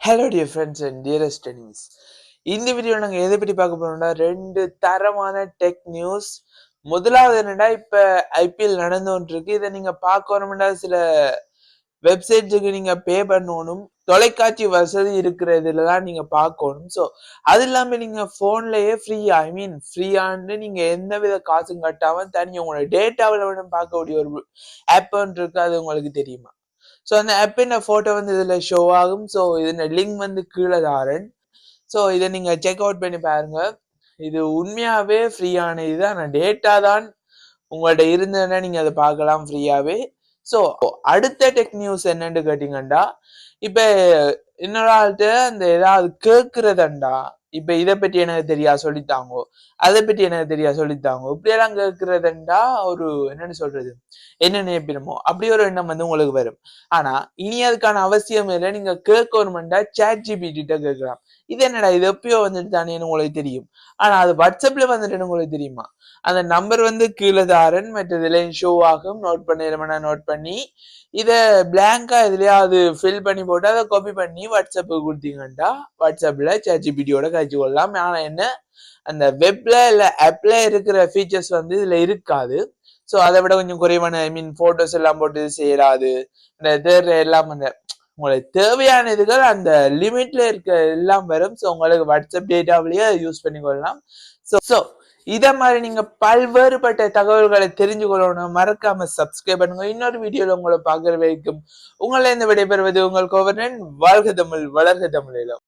Hello dear friends and dearest enemies. இந்த video நாங்கள் எதை பற்றி பார்க்க போறோம்னா ரெண்டு தரமான டெக் நியூஸ். முதலாவது என்னடா, இப்ப ஐபிஎல் நடந்து இருக்கு. இதை நீங்க பார்க்கணும்னா சில வெப்சைட்ஸுக்கு நீங்க பே பண்ணணும். தொலைக்காட்சி வசதி இருக்கிறதுல தான் நீங்க பார்க்கணும். ஸோ அது இல்லாம நீங்க போன்லயே ஃப்ரீயான்னு நீங்க எந்த வித காசும் கட்டாம தனி உங்களோட டேட்டாவில் பார்க்கக்கூடிய ஒரு ஆப் இருக்கு. அது உங்களுக்கு தெரியுமா? ஸோ அந்த ஆப்பின் ஃபோட்டோ வந்து இதில் ஷோ ஆகும். ஸோ இதன் லிங்க் வந்து கீழே தாரன். ஸோ இதை நீங்கள் செக் அவுட் பண்ணி பாருங்க. இது உண்மையாகவே ஃப்ரீயான இது. ஆனால் டேட்டா தான் உங்கள்கிட்ட இருந்ததுன்னா நீங்கள் அதை பார்க்கலாம் ஃப்ரீயாகவே. ஸோ அடுத்த டெக் நியூஸ் என்னன்னு கேட்டிங்கண்டா, இப்போ இன்னொரு ஆள்கிட்ட அந்த ஏதாவது கேட்குறதண்டா, இப்ப இதை பற்றி எனக்கு தெரியா சொல்லித்தாங்கோ, அதை பற்றி எனக்கு தெரியா சொல்லித்தாங்கோ, இப்படியெல்லாம் கேட்கறதுண்டா ஒரு என்னன்னு சொல்றது, என்ன நினைப்பினமோ அப்படி ஒரு எண்ணம் வந்து உங்களுக்கு வரும். ஆனா இனி அதுக்கான அவசியம் இல்லை. நீங்க கேட்கணும்டா ChatGPT கேட்கலாம். இது என்னடா, இது எப்பயோ வந்துட்டு தானேன்னு உங்களுக்கு தெரியும். ஆனா அது வாட்ஸ்அப்ல வந்துட்டு உங்களுக்கு தெரியுமா? அந்த நம்பர் வந்து கீழே தாரன், மற்றதுல ஷோ ஆகும். நோட் பண்ணி நோட் பண்ணி இதை பிளாங்கா இதுலயாவது ஃபில் பண்ணி போட்டு அதை காப்பி பண்ணி வாட்ஸ்அப்புக்கு கொடுத்தீங்கன்னா வாட்ஸ்அப்ல ChatGPTயோட கழிச்சு கொள்ளலாம். ஆனா என்ன, அந்த வெப்ல இல்ல ஆப்ல இருக்கிற ஃபீச்சர்ஸ் வந்து இதுல இருக்காது. ஸோ அதை விட கொஞ்சம் குறைவான போட்டோஸ் எல்லாம் போட்டு செய்யறாது. இந்த எல்லாம் அந்த உங்களுக்கு தேவையான இதுகள் அந்த லிமிட்ல இருக்க எல்லாம் வரும். ஸோ உங்களுக்கு வாட்ஸ்அப் டேட்டாவிலேயே யூஸ் பண்ணி கொள்ளலாம். ஸோ இதை மாதிரி நீங்க பல்வேறுபட்ட தகவல்களை தெரிஞ்சு கொள்ளணும். மறக்காம சப்ஸ்கிரைப் பண்ணுங்க. இன்னொரு வீடியோல உங்களை பார்க்குற வரைக்கும் உங்களை இந்த விடைபெறுவது உங்கள் கோவர்னன். வாழ்க தமிழ், வளர்க தமிழிலும்.